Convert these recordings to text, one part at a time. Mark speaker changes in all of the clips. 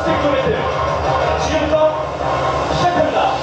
Speaker 1: 퍼스트 배틀 지금부터 시작합니다.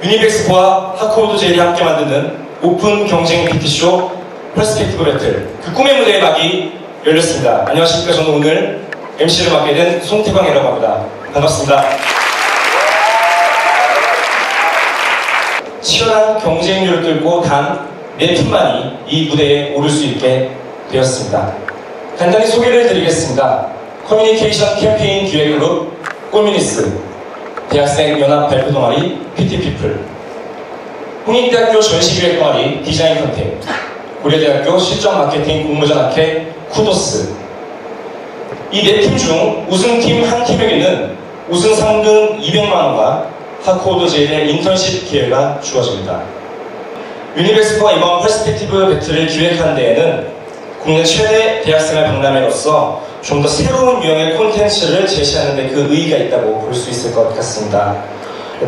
Speaker 1: 유니백스포와 하코드 제일이 함께 만드는 오픈 경쟁 PT쇼 퍼스펙티브 배틀 그 꿈의 무대의 막이 열렸습니다. 안녕하십니까. 저는 오늘 MC를 맡게 된 송태광이라고 합니다. 반갑습니다. 치열한 경쟁률을 뚫고 단 4팀만이 이 무대에 오를 수 있게 되었습니다. 간단히 소개를 드리겠습니다. 커뮤니케이션 캠페인 기획그룹 꼬미니스, 대학생 연합 발표 동아리 PT피플, 홍익대학교 전시기획 동아리 디자인 컨택, 고려대학교 실전 마케팅 공모전 학회 쿠도스. 이 4팀 중 우승팀 한 팀에게는 우승 상금 200만원과 하코드 제일의 인턴십 기회가 주어집니다. 유니백스포가 이번 퍼스펙티브 배틀을 기획한 데에는 국내 최대 대학생활 박람회로서 좀 더 새로운 유형의 콘텐츠를 제시하는 데 그 의의가 있다고 볼 수 있을 것 같습니다.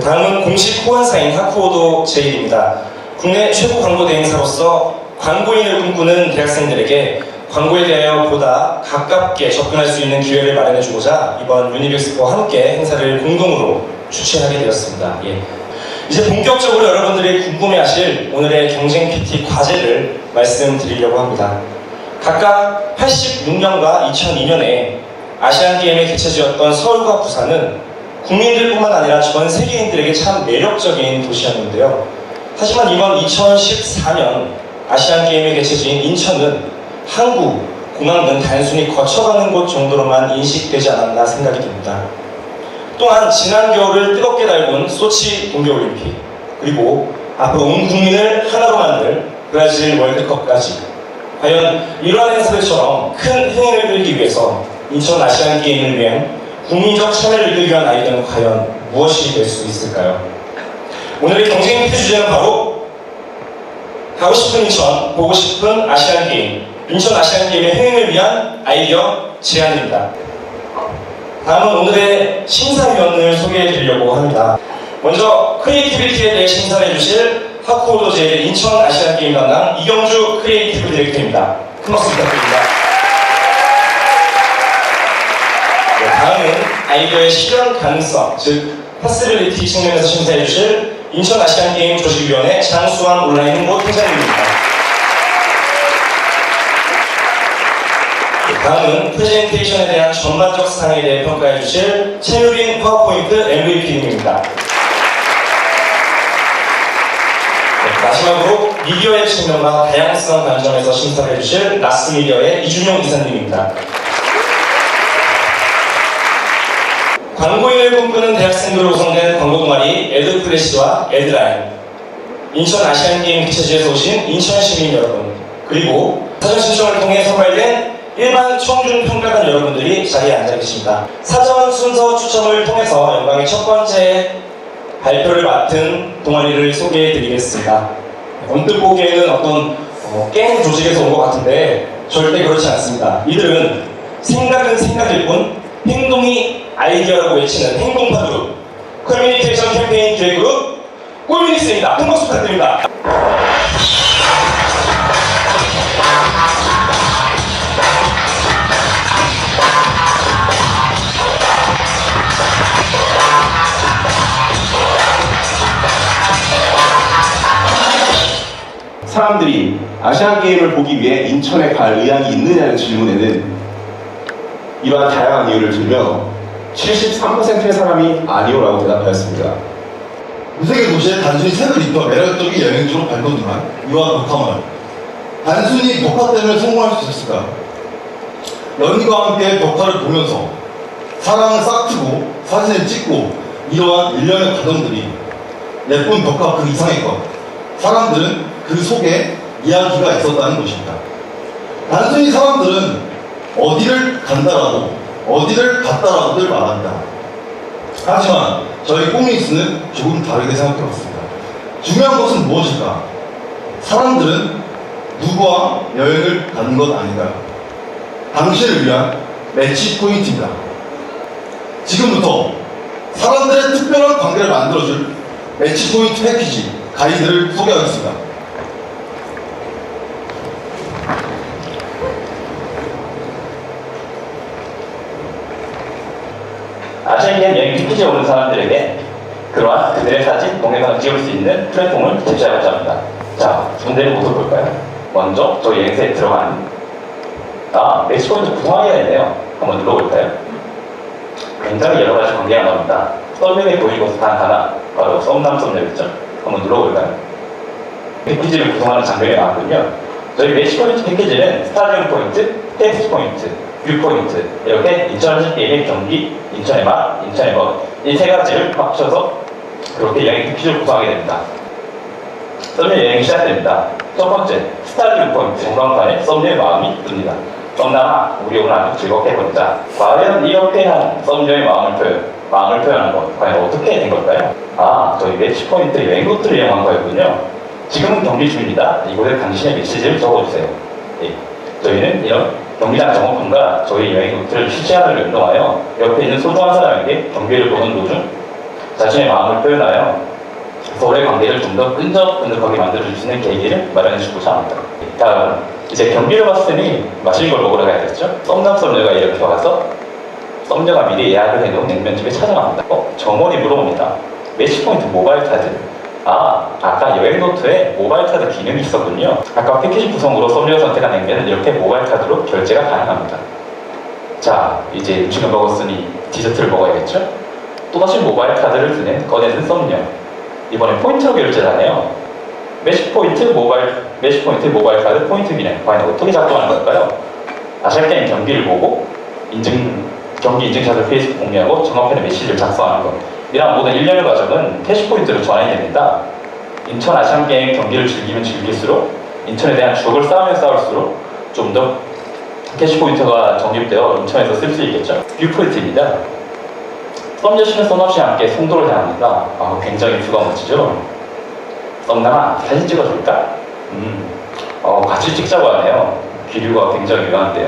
Speaker 1: 다음은 공식 후원사인 하코드 제일입니다. 국내 최고 광고 대행사로서 광고인을 꿈꾸는 대학생들에게 광고에 대하여 보다 가깝게 접근할 수 있는 기회를 마련해주고자 이번 유니백스포와 함께 행사를 공동으로 주최하게 되었습니다. 이제 본격적으로 여러분들이 궁금해하실 오늘의 경쟁 PT 과제를 말씀드리려고 합니다. 각각 86년과 2002년에 아시안게임에 개최지었던 서울과 부산은 국민들뿐만 아니라 전 세계인들에게 참 매력적인 도시였는데요. 하지만 이번 2014년 아시안게임에 개최지인 인천은 항구, 공항 단순히 거쳐가는 곳 정도로만 인식되지 않았나 생각이 듭니다. 또한 지난 겨울을 뜨겁게 달군 소치 동계올림픽, 그리고 앞으로 온 국민을 하나로 만들 브라질 월드컵까지 과연 이러한 행사들처럼 큰 흥행을 끌기 위해서 인천 아시안게임을 위한 국민적 참여를 이끌기 위한 아이디어는 과연 무엇이 될 수 있을까요? 오늘의 경쟁 PT 주제는 바로 가고 싶은 인천, 보고 싶은 아시안게임, 인천 아시안게임의 흥행을 위한 아이디어 제안입니다. 다음은 오늘의 심사위원을 소개해 드리려고 합니다. 먼저 크리에이티비티에 대해 심사해 주실 하코드 제일 인천 아시안게임 담당 이경주 크리에이티브 디렉터입니다. 큰 박수 부탁드립니다. 다음은 아이디어의 실현 가능성, 즉 파스빌리티 측면에서 심사해 주실 인천 아시안게임 조직위원회 장수환 온라인 홍보 팀장님입니다. 다음은 프레젠테이션에 대한 전반적 사항에 대해 평가해 주실 최유빈 파워포인트 MVP님입니다. 마지막으로 미디어의 측면과 다양성 관점에서 심사를 해주실 나스미디어의 이준용 이사님입니다. 광고인을 꿈꾸는 대학생들로 구성된 광고 동아리 에드플래시와 에드라인, 인천 아시안게임 개최지에서 오신 인천 시민 여러분, 그리고 사전 신청을 통해 선발된 일반 청중 평가단 여러분들이 자리에 앉아 계십니다. 사전 순서 추첨을 통해서 영광의 첫 번째 발표를 맡은 동아리를 소개해 드리겠습니다. 언뜻 보기에는 어떤 게임 조직에서 온 것 같은데 절대 그렇지 않습니다. 이들은 생각은 생각일 뿐 행동이 아이디어라고 외치는 행동파 그룹, 커뮤니케이션 캠페인 기획그룹 꼬미니스입니다. 큰 박수 부탁드립니다.
Speaker 2: 사람들이 아시안게임을 보기 위해 인천에 갈 의향이 있느냐는 질문에는 이러한 다양한 이유를 들며 73%의 사람이 아니오라고 대답하였습니다.
Speaker 3: 무색의 도시에 단순히 색을 입혀 매력적인 여행지로 발돋움한 이러한 독화물, 단순히 벽화 때문에 성공할 수 있었을까? 연인과 함께 벽화를 보면서 사랑을 싹트고 사진을 찍고 이러한 일련의 과정들이 예쁜 벽화 그 이상의 것, 사람들은 그 속에 이야기가 있었다는 것입니다. 단순히 사람들은 어디를 간다라고 어디를 갔다라고들 말합니다. 하지만 저희 꼬미니스는 조금 다르게 생각해봤습니다. 중요한 것은 무엇일까? 사람들은 누구와 여행을 가는 것 아닌가요? 당신을 위한 매치 포인트입니다. 지금부터 사람들의 특별한 관계를 만들어줄 매치 포인트 패키지 가이드를 소개하겠습니다.
Speaker 4: 아시아계의 여행 패키지에 오는 사람들에게 그러한 그들의 사진, 동영상을 찍을 수 있는 플랫폼을 제시하고자 합니다. 자, 문제를 모두 볼까요? 먼저 저희 여행사에 들어간 매치포인트 구성하기가 있네요. 한번 눌러볼까요? 굉장히 여러 가지 관계가 나옵니다. 썰명에 보이는 것은 단 하나, 바로 썸남 썸녀였죠. 한번 눌러볼까요? 패키지를 구성하는 장면이 나왔군요. 저희 매치포인트 패키지는 스타디움 포인트, 텍스트 포인트, 뷰 포인트, 이렇게 2020게임의 경기, 인천의 맛, 인천의 멋, 이 세 가지를 합쳐서 그렇게 여행 패키지를 구성하게 됩니다. 썸녀 여행이 시작됩니다. 첫 번째, 스타디움 포인트, 전광판에 썸녀의 마음이 뜹니다. 썸남아, 우리 오늘 아주 즐겁게 보내자. 과연 이렇게 한 썸녀의 마음을 표현한 것, 과연 어떻게 된 걸까요? 저희 매치포인트 여행 루트를 이용한 거였군요. 지금은 경기 중입니다. 이곳에 당신의 메시지를 적어주세요. 예, 저희는 이런 경기장 정원판과 저희 여행 루트를 실시간으로 연동하여 옆에 있는 소중한 사람에게 경기를 보는 도중 자신의 마음을 표현하여 서로의 관계를 좀 더 끈적끈적하게 만들어줄 수 있는 계기를 마련해 주고자 합니다. 다음, 이제 경기를 봤으니 맛있는 걸 먹으러 가야겠죠? 썸남 썸녀가 이렇게 와서 썸녀가 미리 예약을 해놓은 냉면집에 찾아갑니다. 정원이 물어봅니다. 매치포인트 모바일 카드. 아까 여행 노트에 모바일 카드 기능이 있었군요. 아까 패키지 구성으로 썸녀가 선택한 냉면은 이렇게 모바일 카드로 결제가 가능합니다. 자, 이제 음식을 먹었으니 디저트를 먹어야겠죠? 또다시 모바일 카드를 꺼내든 썸녀. 이번에 포인트로 결제를 하네요. 매치포인트 모바일 카드 포인트 기능. 과연 어떻게 작동하는 걸까요? 아시아게임 경기를 보고 경기 인증샷을 페이스북 공유하고 정합편의 메시지를 작성하는 것. 이러한 모든 일련의 과정은 캐시포인트로 전환이 됩니다. 인천 아시안게임 경기를 즐기면 즐길수록 인천에 대한 추억을 쌓으면 쌓을수록 좀 더 캐시포인트가 적립되어 인천에서 쓸 수 있겠죠. 뷰포인트입니다. 썸녀 씨는 썸남 씨와 함께 송도를 향합니다. 굉장히 뷰가 멋지죠? 썸남아, 사진 찍어줄까? 같이 찍자고 하네요. 기류가 굉장히 유명한데요.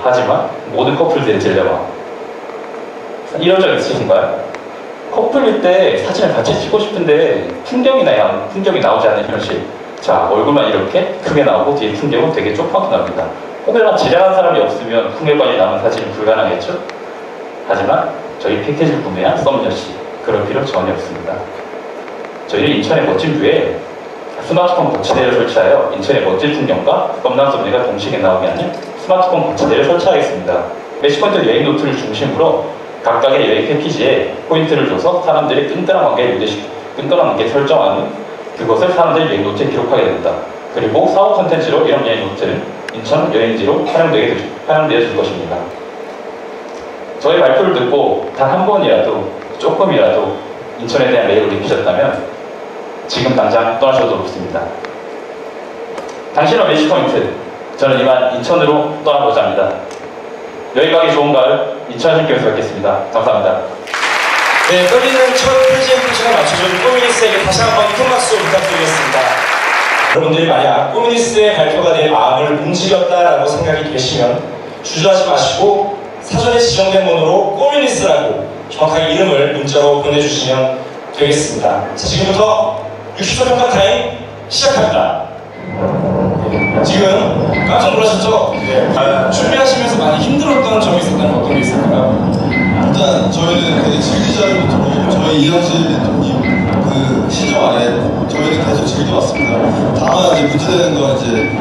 Speaker 4: 하지만 모든 커플들이 들려봐. 이런 적 있으신가요? 커플일 때 사진을 같이 찍고 싶은데 풍경이 나오지 않는 현실. 자, 얼굴만 이렇게 크게 나오고 뒤에 풍경은 되게 조그맣게 나옵니다. 혹여나 지량한 사람이 없으면 풍경까지 남은 사진은 불가능했죠? 하지만 저희 패키지를 구매한 썸녀씨, 그럴 필요 전혀 없습니다. 저희는 인천의 멋진 뷰에 스마트폰 거치대를 설치하여 인천의 멋진 풍경과 썸남 썸녀가 동시에 나오게 하는 스마트폰 거치대를 설치하겠습니다. 매치포인트 여행 노트를 중심으로 각각의 여행 패키지에 포인트를 줘서 사람들이 끈끈한 관계 설정하는 그것을 사람들이 여행 노트에 기록하게 됩니다. 그리고 사후 콘텐츠로 이런 여행 노트는 인천 여행지로 활용되어 줄 것입니다. 저희 발표를 듣고 단 한 번이라도 조금이라도 인천에 대한 매력을 느끼셨다면 지금 당장 떠나셔도 좋습니다. 당신의 매치포인트, 저는 이만 인천으로 떠나고자 합니다. 여행 가기 좋은 가을, 인천 신경에서 뵙겠습니다. 감사합니다.
Speaker 1: 네, 떨리는 첫 프레젠테이션을 맞춰준 꼬미니스에게 다시 한번 큰 박수 부탁드리겠습니다. 여러분들이 만약 꼬미니스의 발표가 내 마음을 움직였다라고 생각이 되시면 주저하지 마시고 사전에 지정된 번호로 꼬미니스라고 정확하게 이름을 문자로 보내주시면 되겠습니다. 자, 지금부터 60초 평가 타임 시작합니다. 지금 깜짝 놀라셨죠? 준비하시면서 많이 힘들었던 점이 있었다면 어떤 게 있을까요?
Speaker 3: 일단 저희는 되게 즐기지 않고 저희 이현실 멘토님 그 시정 안에 저희는 계속 즐겨왔습니다. 다만 이제 문제되는 건 이제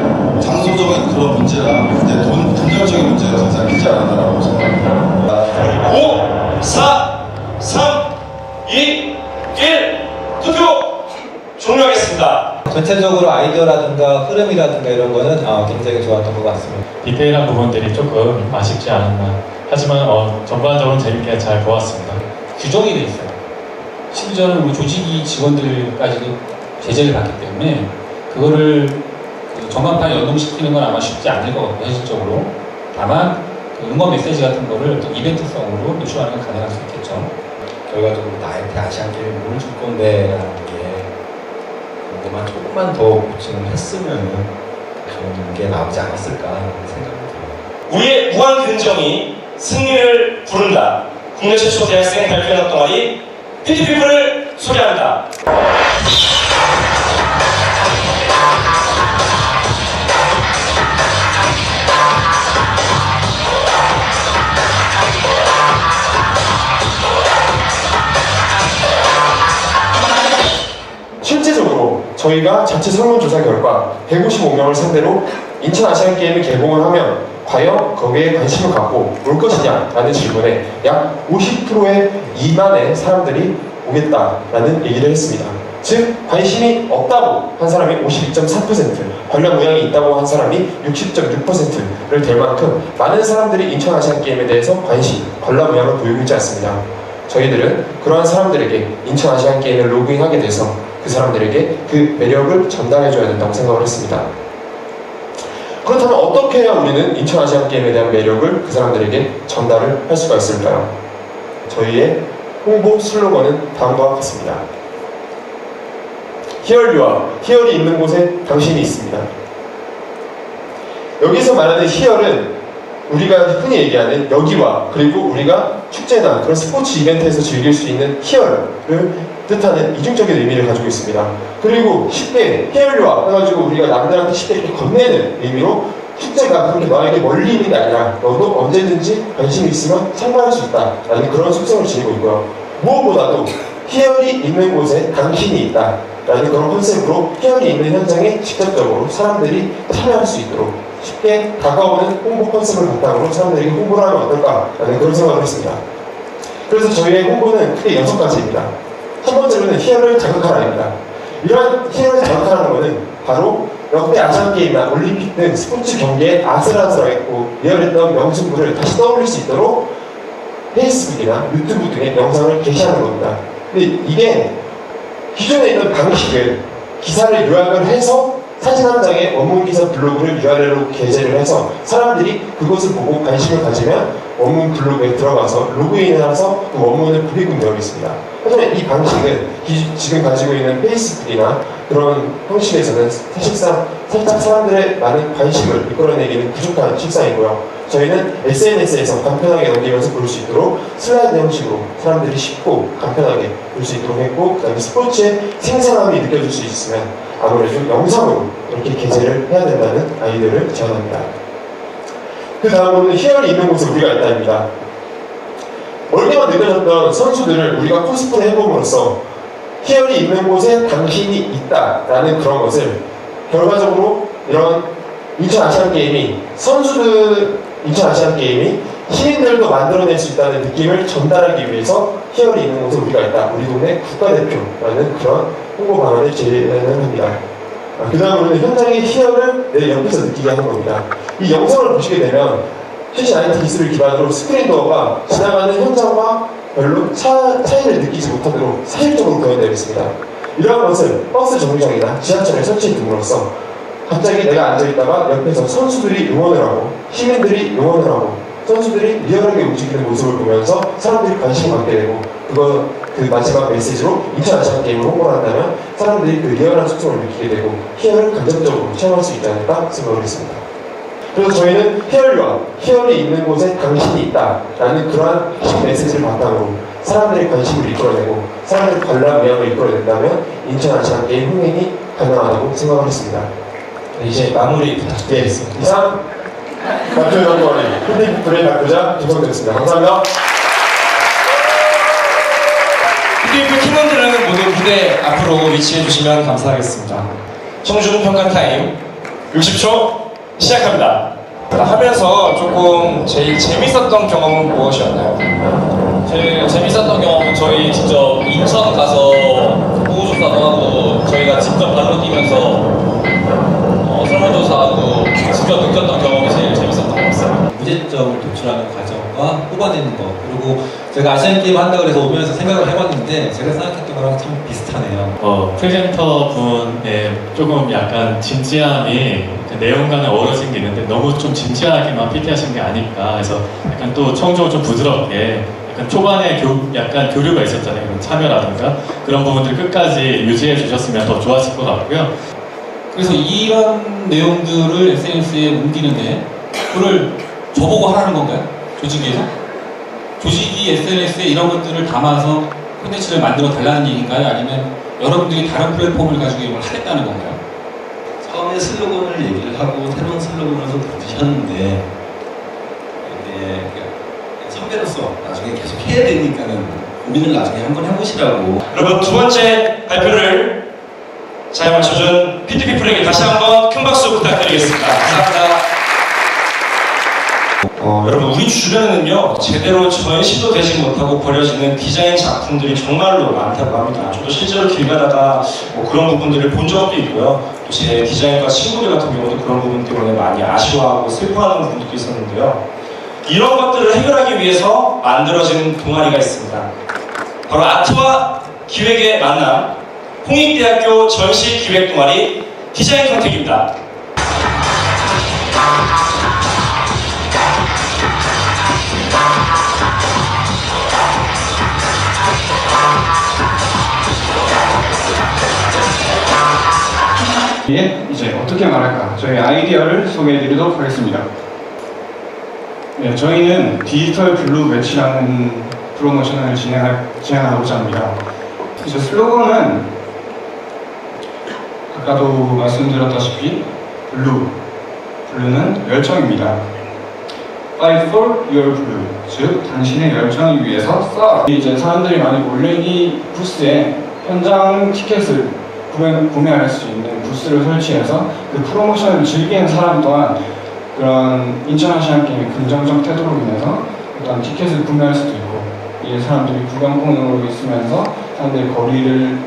Speaker 3: 장소적인 그런 문제랑 이제 돈정적인 문제가 가장 크지 않았나라고 생각합니다.
Speaker 1: 5, 4, 3, 2, 1 투표 종료하겠습니다.
Speaker 5: 전체적으로 아이디어라든가 흐름이라든가 이런 거는 굉장히 좋았던 것 같습니다.
Speaker 6: 디테일한 부분들이 조금 아쉽지 않았나. 하지만 전반적으로 재밌게 잘 보았습니다.
Speaker 7: 규정이 돼 있어요. 심지어는 우리 조직이 직원들까지도 제재를 받기 때문에 그거를 그 전광판에 연동시키는 건 아마 쉽지 않을 것 같고 현실적으로. 다만 그 응원 메시지 같은 거를 또 이벤트성으로 노출하는 건 가능할 수 있겠죠.
Speaker 5: 결과적으로 나한테 아시안 게임 뭘 줄 건데라는 게 그것만 조금만 더 보충을 했으면 좋은 게 나오지 않았을까 하는 생각이 들어요.
Speaker 1: 우리의 무한 긍정이 승리를 부른다. 국내 최초 대학생 발표연 동아리 피티피플을 소개합니다.
Speaker 8: 실제적으로 저희가 자체 설문조사 결과 155명을 상대로 인천 아시안게임을 개봉을 하면 과연 거기에 관심을 갖고 올 것이냐라는 질문에 약 50%의 미만의 사람들이 오겠다라는 얘기를 했습니다. 즉 관심이 없다고 한 사람이 52.4%, 관람 의향이 있다고 한 사람이 60.6%를 될 만큼 많은 사람들이 인천 아시안게임에 대해서 관람 의향을 보이고 있지 않습니다. 저희들은 그러한 사람들에게 인천 아시안게임을 로그인하게 돼서 그 사람들에게 그 매력을 전달해줘야 된다고 생각을 했습니다. 그렇다면 어떻게 해야 우리는 인천 아시안게임에 대한 매력을 그 사람들에게 전달을 할 수가 있을까요? 저희의 홍보 슬로건은 다음과 같습니다. 히얼유와 히얼이 있는 곳에 당신이 있습니다. 여기서 말하는 히얼은 우리가 흔히 얘기하는 여기와 그리고 우리가 축제나 그런 스포츠 이벤트에서 즐길 수 있는 히얼을 뜻하는 이중적인 의미를 가지고 있습니다. 그리고 쉽게 히얼유와 해가지고 우리가 남들한테 쉽게 이렇게 건네는 의미로 축제가 그렇게 너에게 멀리 있는 게 아니라 너도 언제든지 관심이 있으면 참가할 수 있다라는 그런 속성을 지니고 있고요. 무엇보다도 히얼이 있는 곳에 당신이 있다 라는 그런 컨셉으로 히얼이 있는 현장에 직접적으로 사람들이 참여할 수 있도록 쉽게 다가오는 홍보 컨셉을 바탕으로 사람들에게 홍보를 하면 어떨까라는 그런 생각을 했습니다. 그래서 저희의 홍보는 크게 6가지입니다. 첫 번째로는 히얼을 자극하라입니다. 이러한 히얼을 자극하라는 것은 바로 역대 아시안게임이나 올림픽 등 스포츠 경기에 아슬아슬하고 리얼했던 명승부를 다시 떠올릴 수 있도록 페이스북이나 유튜브 등의 영상을 게시하는 겁니다. 근데 이게 기존에 있던 방식을 기사를 요약을 해서 사진 한 장에 원문 기사 블로그를 URL로 게재를 해서 사람들이 그것을 보고 관심을 가지면 원문 블로그에 들어가서 로그인을 해서 그 원문을 보게끔 되어 있습니다. 하지만 이 방식은 지금 가지고 있는 페이스북이나 그런 형식에서는 사실상 살짝 사람들의 많은 관심을 이끌어내기는 부족한 식상이고요. 저희는 SNS에서 간편하게 넘기면서 볼 수 있도록 슬라이드 형식으로 사람들이 쉽고 간편하게 볼 수 있도록 했고, 그 다음에 스포츠의 생생함이 느껴질 수 있으면 아무래도 영상으로 이렇게 게재를 해야 된다는 아이디어를 제안합니다. 그 다음으로는 히얼이 있는 곳에 우리가 있다입니다. 멀게만 느껴졌던 선수들을 우리가 코스프레 해봄으로써 히얼이 있는 곳에 당신이 있다라는 그런 것을 결과적으로 이런 인천 아시안게임이 인천 아시안게임이 시민들도 만들어낼 수 있다는 느낌을 전달하기 위해서 히얼이 있는 곳에 우리가 있다. 우리 동네 국가대표라는 그런 홍보 방안을 제안을 합니다. 그 다음으로는 현장의 히얼을 내 옆에서 느끼게 하는 겁니다. 이 영상을 보시게 되면 최신 IT 기술을 기반으로 스크린도어가 지나가는 현장과 별로 차이를 느끼지 못하도록 사실적으로 구현되어 있습니다. 이러한 것을 버스 정류장이나 지하철에 설치해 둠으로써 갑자기 내가 앉아있다가 옆에서 선수들이 응원을 하고 시민들이 응원을 하고 선수들이 리얼하게 움직이는 모습을 보면서 사람들이 관심을 갖게 되고 그 마지막 메시지로 인천 아시안게임을 홍보를 한다면 사람들이 그 리얼한 속성을 느끼게 되고 히얼을 간접적으로 체험할 수 있지 않을까 생각을 했습니다. 그래서 저희는 히얼과 히얼이 있는 곳에 당신이 있다라는 그러한 핵심 메시지를 바탕으로 사람들의 관심을 이끌어내고 사람들의 관람 의향을 이끌어낸다면 인천 아시안게임 흥행이 가능하다고 생각을 했습니다.
Speaker 1: 이제 마무리 부탁드리겠습니다.
Speaker 8: 네, 이상 발표연 동아리 피티피플의 발표자 김성대였습니다. 감사합니다.
Speaker 1: 피티피플 팀원들은 모두 무대 앞으로 위치해 주시면 감사하겠습니다. 청중 평가 타임 60초 시작합니다. 하면서 조금 제일 재밌었던 경험은 무엇이었나요?
Speaker 7: 제일 재밌었던 경험은 저희 직접 인천 가서 보호조사도 하고 저희가 직접 발로 뛰면서 설문조사하고 직접 느꼈던 경험이 제일 재밌었던 것 같아요.
Speaker 5: 무제점을 도출하는 과정과 뽑아내는 것, 그리고 제가 아시안 게임 한다 그래서 오면서 생각을 해봤는데 제가 생각했던 거랑 참 비슷하네요.
Speaker 6: 프레젠터 분의 조금 약간 진지함이 그 내용과는 어우러진 게 있는데 너무 좀 진지하게만 PT하신 게 아닐까 해서 약간 또 청중을 좀 부드럽게 약간 초반에 약간 교류가 있었잖아요. 그런 참여라든가 그런 부분들 끝까지 유지해 주셨으면 더 좋았을 것 같고요.
Speaker 7: 그래서 이런 내용들을 SNS에 옮기는데 그걸 저보고 하라는 건가요? 조직위에서? 조직이 SNS에 이런 것들을 담아서 콘텐츠를 만들어 달라는 얘기인가요? 아니면 여러분들이 다른 플랫폼을 가지고 이걸 하겠다는 건가요?
Speaker 5: 처음에 슬로건을 얘기를 하고 새로운 슬로건을 좀 던지셨는데 이게 선배로서 나중에 계속 해야 되니까는 고민을 나중에 한번 해보시라고.
Speaker 1: 여러분 두 번째 발표를 잘 맞춰준 PTP플에게 다시 한번 큰 박수 부탁드리겠습니다. 감사합니다. 여러분 우리 주변에는요 제대로 전시도 되지 못하고 버려지는 디자인 작품들이 정말로 많다고 합니다. 저도 실제로 길 가다가 뭐 그런 부분들을 본 적도 있고요. 또 제 디자인과 친구들 같은 경우도 그런 부분 때문에 많이 아쉬워하고 슬퍼하는 부분도 있었는데요. 이런 것들을 해결하기 위해서 만들어진 동아리가 있습니다. 바로 아트와 기획의 만남, 홍익대학교 전시기획 동아리 디자인 컨택입니다.
Speaker 9: 이제 어떻게 말할까? 저희 아이디어를 소개해드리도록 하겠습니다. 네, 저희는 디지털 블루 매치라는 프로모션을 진행하고자 합니다. 이제 슬로건은 아까도 말씀드렸다시피 블루는 열정입니다. Fight for your blue, 즉 당신의 열정을 위해서 싸워. 이제 사람들이 많이 몰린 이 부스에 현장 티켓을 구매할 수 있는 부스를 설치해서 그 프로모션을 즐기는 사람 또한 그런 인천아시안게임의 긍정적 태도로 인해서 어떤 티켓을 구매할 수도 있고 이 사람들이 구경꾼으로 있으면서 사람들이 거리를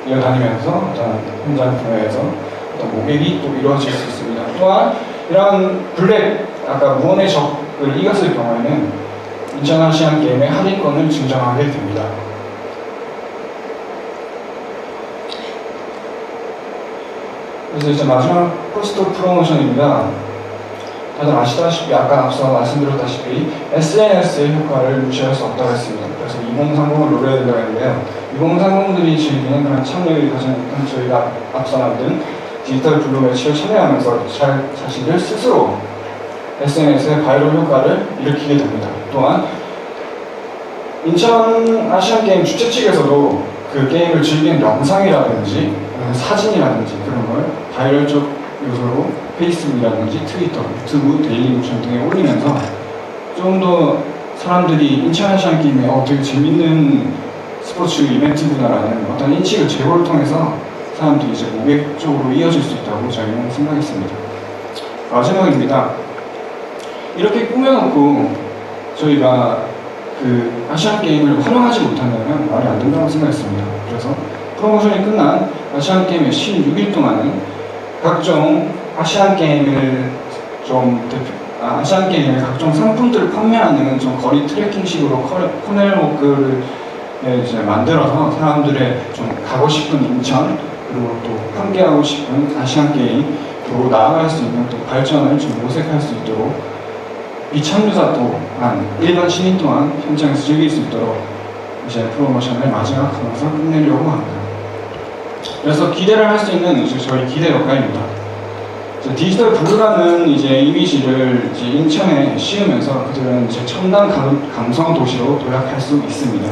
Speaker 9: 이어다니면서 어떤 현장 구매에서 어떤 모객이 또 이루어질 수 있습니다. 또한 이런 블랙, 아까 무언의 적을 이겼을 경우에는 인천아시안게임의 할인권을 증정하게 됩니다. 그래서 이제 마지막 포스터 프로모션입니다. 다들 아시다시피 아까 앞서 말씀드렸다시피 SNS의 효과를 무시할 수 없다고 했습니다. 그래서 2030을 노려야 된다고 했는데요. 2030들이 즐기는 그런 참여를 가진 저희가 앞서 만든 디지털 블루 매치를 참여하면서 자신들 스스로 SNS의 바이럴 효과를 일으키게 됩니다. 또한 인천 아시안게임 주최 측에서도 그 게임을 즐기는 영상이라든지 사진이라든지 그런 걸 바이럴적 요소로 페이스북이라든지 트위터, 유튜브, 데일리모션 등에 올리면서 좀 더 사람들이 인천 아시안게임에 되게 재밌는 스포츠 이벤트구나라는 어떤 인식을 제고를 통해서 사람들이 이제 모객 쪽으로 이어질 수 있다고 저희는 생각했습니다. 마지막입니다. 이렇게 꾸며놓고 저희가 그 아시안게임을 활용하지 못한다면 말이 안 된다고 생각했습니다. 그래서 프로모션이 끝난 아시안게임의 16일 동안은 각종 아시안게임의 각종 상품들을 판매하는 좀 거리 트래킹식으로 코넬워크를 이제 만들어서 사람들의 좀 가고 싶은 인천 그리고 또 함께하고 싶은 아시안게임으로 나아갈 수 있는 또 발전을 좀 모색할 수 있도록 미참여자 또한 일반 시민 또한 현장에서 즐길 수 있도록 이제 프로모션을 마지막하면서 끝내려고 합니다. 그래서 기대를 할 수 있는 이제 저희 기대 역할입니다. 디지털 블루라는 이제 이미지를 이제 인천에 씌우면서 그들은 이제 첨단 감성 도시로 도약할 수 있습니다.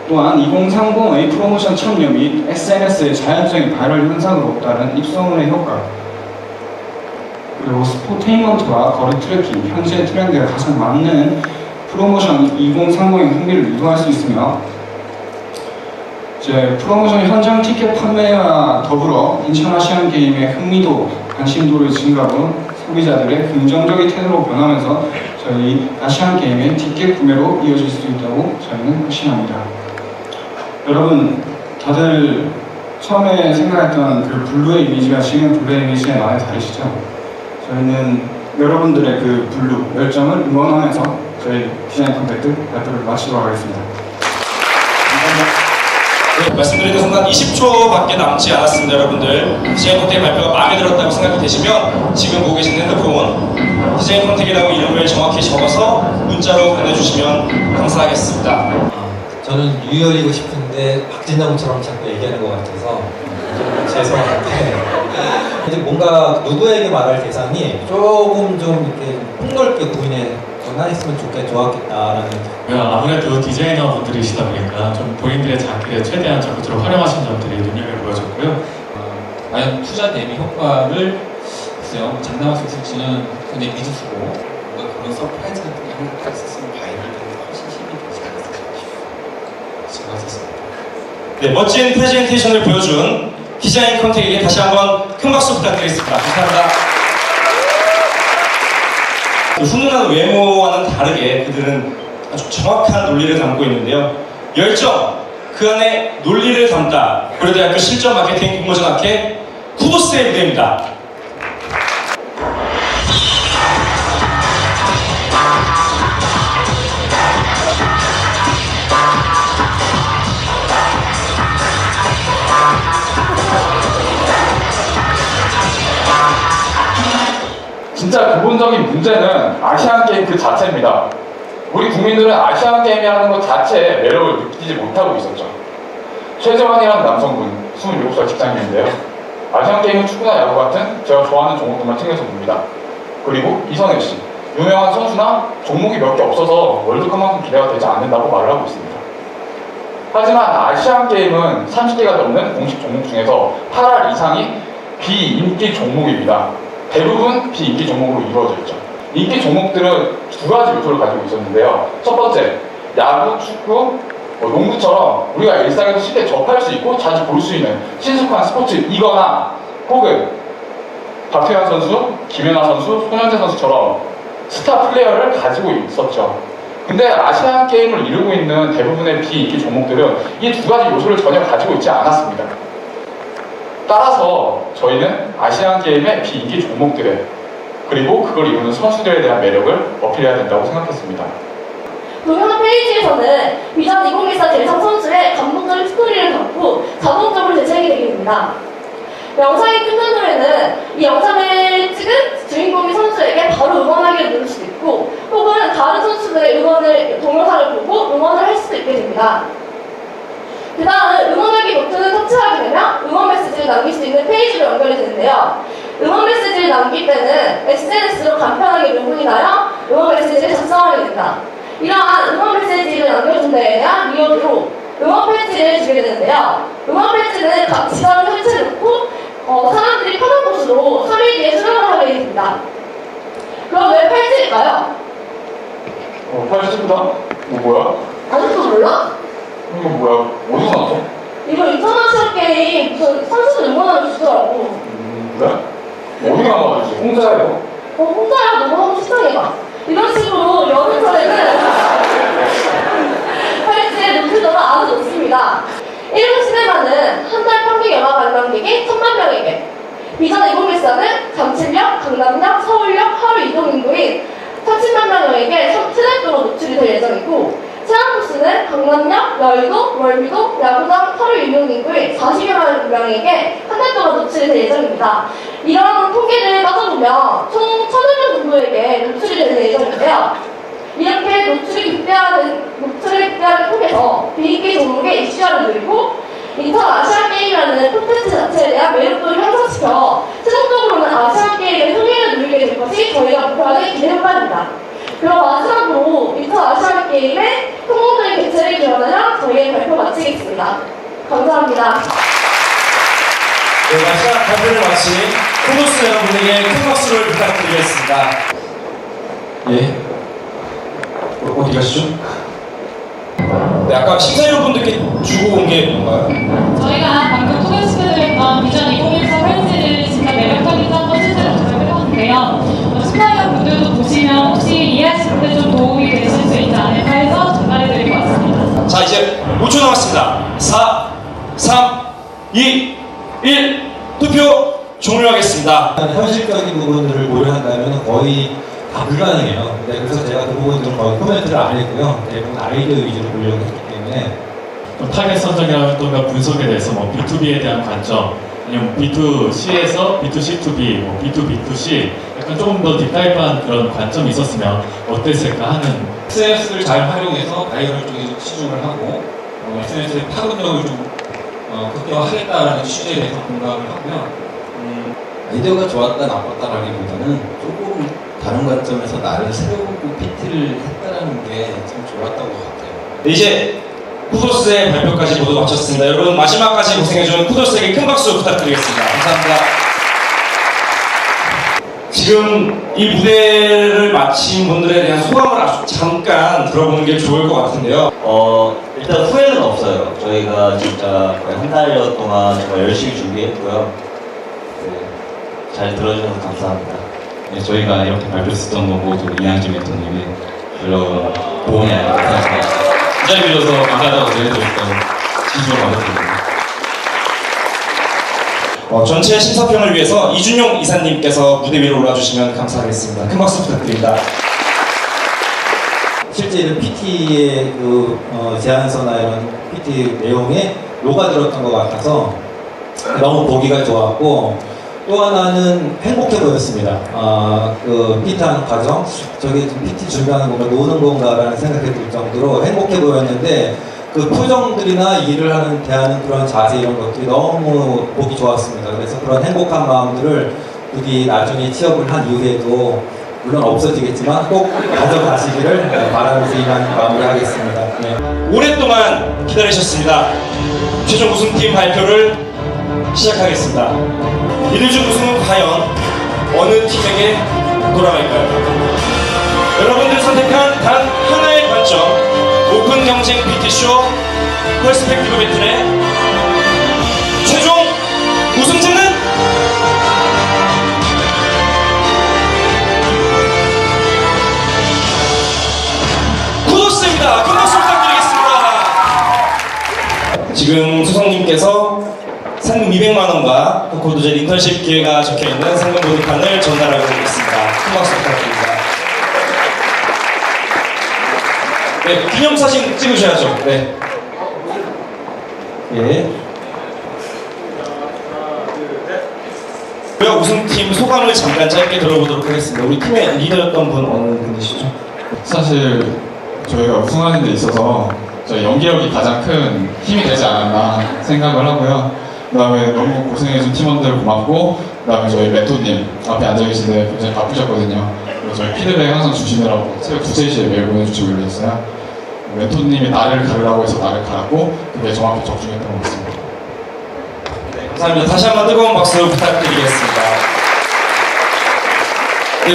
Speaker 9: 또한 2030의 프로모션 참여 및 SNS의 자연적인 바이럴 현상으로 따른 입소문의 효과 그리고 스포테인먼트와 거리 트래킹, 현재 트렌드에 가장 맞는 프로모션 2030의 흥미를 유도할 수 있으며 이제 프로모션 현장 티켓 판매와 더불어 인천 아시안 게임의 흥미도, 관심도를 증가하고 소비자들의 긍정적인 태도로 변하면서 저희 아시안 게임의 티켓 구매로 이어질 수 있다고 저희는 확신합니다. 여러분, 다들 처음에 생각했던 그 블루의 이미지가 지금 블루의 이미지에 많이 다르시죠? 저희는 여러분들의 그 블루 열정을 응원하면서 저희 디자인 콘텐츠 발표를 마치도록 하겠습니다. 감사합니다.
Speaker 1: 네, 말씀드리는 순간 20초밖에 남지 않았습니다, 여러분들. 디자인 컨택 발표가 마음에 들었다고 생각이 되시면 지금 보고 계신 핸드폰 디자인 컨택이라고 이름을 정확히 적어서 문자로 보내주시면 감사하겠습니다.
Speaker 10: 저는 유열이고 싶은데 박진영처럼 자꾸 얘기하는 것 같아서 좀 죄송한데 이제 뭔가 누구에게 말할 대상이 조금 좀 이렇게 폭넓게 고민해거나 했으면 좋았겠다라는.
Speaker 6: 아무래도 디자이너 분들이시다 보니까 좀 본인들의 장기를 최대한 적극적으로 활용하신 점들이 눈여겨 보여졌고요.
Speaker 7: 과연 투자 대비 효과를 글쎄요, 장담할 수 있을지는 굉장히 미지수고.
Speaker 5: 뭔가 그런 서프라이즈 같은 게 한국에 있었으면 바이럴 때는 훨씬 힘이 되지 않았을까 싶어요. 수고하셨습니다.
Speaker 1: 네, 멋진 프레젠테이션을 보여준 디자인 컨택에게 다시 한번 큰 박수 부탁드리겠습니다. 감사합니다. 훈훈한 외모와는 다르게 그들은 아주 정확한 논리를 담고 있는데요. 열정, 그 안에 논리를 담다. 고려대학교 실전 마케팅 공모전학회 쿠보스의 무대입니다.
Speaker 11: 진짜 근본적인 문제는 아시안게임 그 자체입니다. 우리 국민들은 아시안게임이라는 것 자체에 매력을 느끼지 못하고 있었죠. 최재환이라는 남성분, 27살 직장인인데요. 아시안게임은 축구나 야구 같은 제가 좋아하는 종목들만 챙겨서 봅니다. 그리고 이선혜 씨, 유명한 선수나 종목이 몇 개 없어서 월드컵만큼 기대가 되지 않는다고 말을 하고 있습니다. 하지만 아시안게임은 30개가 넘는 공식 종목 중에서 8할 이상이 비인기 종목입니다. 대부분 비인기 종목으로 이루어져 있죠. 인기 종목들은 두 가지 요소를 가지고 있었는데요. 첫 번째, 야구, 축구, 농구처럼 우리가 일상에서 쉽게 접할 수 있고 자주 볼 수 있는 친숙한 스포츠이거나 혹은 박태환 선수, 김연아 선수, 손현재 선수처럼 스타 플레이어를 가지고 있었죠. 근데 아시안 게임을 이루고 있는 대부분의 비인기 종목들은 이 두 가지 요소를 전혀 가지고 있지 않았습니다. 따라서 저희는 아시안 게임의 비인기 종목들에 그리고 그걸 이루는 선수들에 대한 매력을 어필해야 된다고 생각했습니다.
Speaker 12: 동영상 페이지에서는 비전 2014 대상 선수의 감동적인 스토리를 담고 자동적으로 재생이 되게 됩니다. 영상이 끝난 후에는 이 영상을 찍은 주인공의 선수에게 바로 응원하기를 누를 수도 있고 혹은 다른 선수들의 동영상을 보고 응원을 할 수도 있게 됩니다. 그 다음 응원하기 버튼을 터치하게 되면 응원 메시지를 남길 수 있는 페이지로 연결이 되는데요. 응원 메시지를 남길 때는 SNS로 간편하게 문의하여 응원 메시지를 작성하게 됩니다. 이러한 응원 메시지를 남겨준 데에 대한 리워드로 응원 패치를 주게 되는데요. 응원 패치는 각 지갑을 설치해놓고 사람들이 편한 곳으로 3일 뒤에 수령을 하게 됩니다. 그럼 왜 패치일까요?
Speaker 11: 팔찌보다? 뭐야?
Speaker 12: 아직도 몰라?
Speaker 11: 이거 뭐야? 어디서 나왔어?
Speaker 12: 이거 인터내셔널 게임 선수들 응원하는 주더라고.
Speaker 11: 그래? 어디가 나왔지? 홍자예요?
Speaker 12: 홍자야 너무 하고 시작해봐. 이런 식으로 여름철에는 팔찌에 노트도가 아주 좋습니다. 1분 시네마는 한 달 평균 영화 관람객이 1000만 명에게, 비전 2014는 잠실역, 강남역, 서울역 하루 이동 인구인 30만 명에게 최대도로 노출이 될 예정이고, 체험코스는 강남역, 여의도, 월미도, 야구장 하루 이동 인구인 40여만 명에게 한 달 동안 노출이 될 예정입니다. 이런 통계를 따져보면 총 1000여 명 정도에게 노출이 되는 예정인데요. 이렇게 노출이 극대화를 통해서 비인기 종목의 이슈화를 늘리고 인턴 아시안 게임이라는 콘텐츠 자체에 대한 매력도를 향상시켜 최종적으로는 아시안 게임의 흥행을 누리게 될 것이 저희가 목표하는 기대 효과입니다. 그럼 마지막으로 인턴 아시안 게임의 성공적인 개최를 기원하여 저희의 발표 마치겠습니다. 감사합니다.
Speaker 1: 네, 마지막 발표를 마친 코노스 여러분에게 큰 박수를 부탁드리겠습니다. 예. 어디 가시죠? 네, 아까 심사위원분들께 주고 온 게 뭔가요?
Speaker 13: 저희가 방금 소개시켜드렸던 비전 2014 팔찌를 진짜 매력적인 점도 실제로 조사해봤는데요. 심사위원분들도 보시면 혹시 이해하시는 데 좀 도움이 되실 수 있지 않을까 해서 전달해드릴 것 같습니다.
Speaker 1: 자, 이제 5초 남았습니다. 4, 3, 2, 1 투표 종료하겠습니다.
Speaker 10: 현실적인 부분들을 고려한다면 거의 불가능해요. 네, 그래서 제가 그 부분 좀 거의 코멘트를 안 했고요. 대부분 아이디어 위주로 보려고 했기 때문에
Speaker 6: 좀 타겟 선정이라든가 분석에 대해서 뭐 B2B에 대한 관점, 아니면 B2C에서 B2C2B, 뭐 B2B2C 약간 조금 더 딥다이브한 그런 관점이 있었으면 어땠을까 하는.
Speaker 7: SNS를 잘 활용해서 바이럴 쪽에 좀 치중을 하고 SNS의 파급력을 좀 극대화하겠다라는 취지에 대해서 공감을 하고요.
Speaker 5: 아이디어가 좋았다 나빴다라기보다는 조금 다른 관점에서 나를 새로운 PT를 했다라는 게 참 좋았던 것 같아요.
Speaker 1: 네, 이제 쿠도스의 발표까지 모두 마쳤습니다. 여러분 마지막까지 고생해준 쿠도스에게 큰 박수 부탁드리겠습니다. 감사합니다. 지금 이 무대를 마친 분들에 대한 소감을 아주 잠깐 들어보는 게 좋을 것 같은데요.
Speaker 14: 일단 후회는 없어요. 저희가 진짜 거의 한 달여 동안 정말 열심히 준비했고요. 네, 잘 들어주셔서 감사합니다.
Speaker 6: 네, 저희가 이렇게 발표했었던 거고 또 이양진 멘토님이 별로 도움이 아니고 이 자리 빌려서 감사하다고 전해드렸다고 진심으로 감사드립니다.
Speaker 1: 전체 심사평을 위해서 이준용 이사님께서 무대 위로 올라주시면 감사하겠습니다. 큰 박수 부탁드립니다.
Speaker 10: 실제 이런 PT의 제안서나 이런 PT 내용에 녹아들었던 것 같아서 너무 보기가 좋았고, 또 하나는 행복해 보였습니다. 그 PT하는 과정, 저게 좀 PT 준비하는 건가, 노는 건가라는 생각이 들 정도로 행복해 보였는데, 그 표정들이나 일을 하는, 대하는 그런 자세 이런 것들이 너무 보기 좋았습니다. 그래서 그런 행복한 마음들을 부디 나중에 취업을 한 이후에도 물론 없어지겠지만 꼭 가져가시기를 바라면서 이만 마무리하겠습니다. 네.
Speaker 1: 오랫동안 기다리셨습니다. 최종 우승팀 발표를 시작하겠습니다. 이들 중 우승은 과연 어느 팀에게 돌아갈까요? 여러분들이 선택한 단 하나의 관점, 오픈 경쟁 PT쇼 퍼스펙티브 배틀의 최종 우승자는 쿠도스입니다. 큰 박수 부탁드리겠습니다. 지금 수성님께서 상금 200만원과 코코도젤 인턴십 기회가 적혀있는 상금 보드판을 전달하고 있습니다. 큰 박수 부탁드립니다. 네, 기념사진 찍으셔야죠. 네. 예. 우승팀 소감을 잠깐 짧게 들어보도록 하겠습니다. 우리 팀의 리더였던 분 어느 분이시죠?
Speaker 11: 사실 저희가 우승하는 데 있어서 저희 연기력이 가장 큰 힘이 되지 않았나 생각을 하고요. 그 다음에 너무 고생해준 팀원들 고맙고, 그 다음에 저희 멘토님 앞에 앉아 계시는데 굉장히 바쁘셨거든요. 그리고 저희 피드백 항상 주시느라고 새벽 2, 3시에 메일 보내주시고 그랬어요. 멘토님이 나를 가르라고 해서 나를 갈았고, 그게 정확히 적중했던 것 같습니다.
Speaker 1: 네, 감사합니다. 다시 한번 뜨거운 박수 부탁드리겠습니다. 네,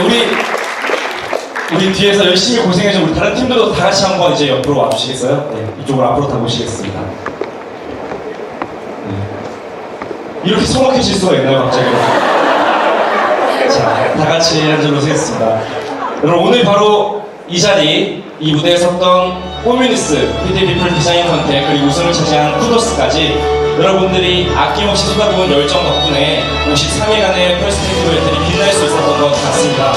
Speaker 1: 우리 뒤에서 열심히 고생해준 우리 다른 팀들도 다 같이 한번 이제 옆으로 와주시겠어요? 네, 이쪽으로 앞으로 다 모시겠습니다. 네. 이렇게 서먹해질 수가 있나요, 갑자기? 자, 다 같이 앉아 오시겠습니다. 여러분, 오늘 바로 이 자리, 이 무대에 섰던 홈뮤니스, PT 피플 디자인 컨택, 그리고 우승을 차지한 쿠도스까지 여러분들이 아낌없이 쏟아부은 열정 덕분에 53일간의 퍼스펙티브 배틀이 빛날 수 있었던 것 같습니다.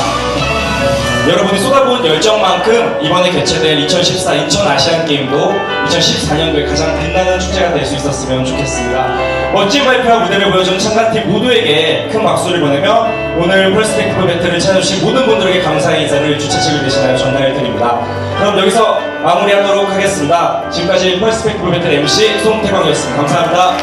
Speaker 1: 여러분이 쏟아부은 열정만큼 이번에 개최될 2014 인천 아시안게임도 2014년도에 가장 빛나는 축제가 될 수 있었으면 좋겠습니다. 멋진 발표와 무대를 보여준 참가팀 모두에게 큰 박수를 보내며 오늘 퍼스펙티브 배틀을 찾아주신 모든 분들에게 감사의 인사를 주최 측을 대신하여 전달해드립니다. 그럼 여기서 마무리하도록 하겠습니다. 지금까지 퍼스펙티브 배틀 MC 송태광이었습니다. 감사합니다.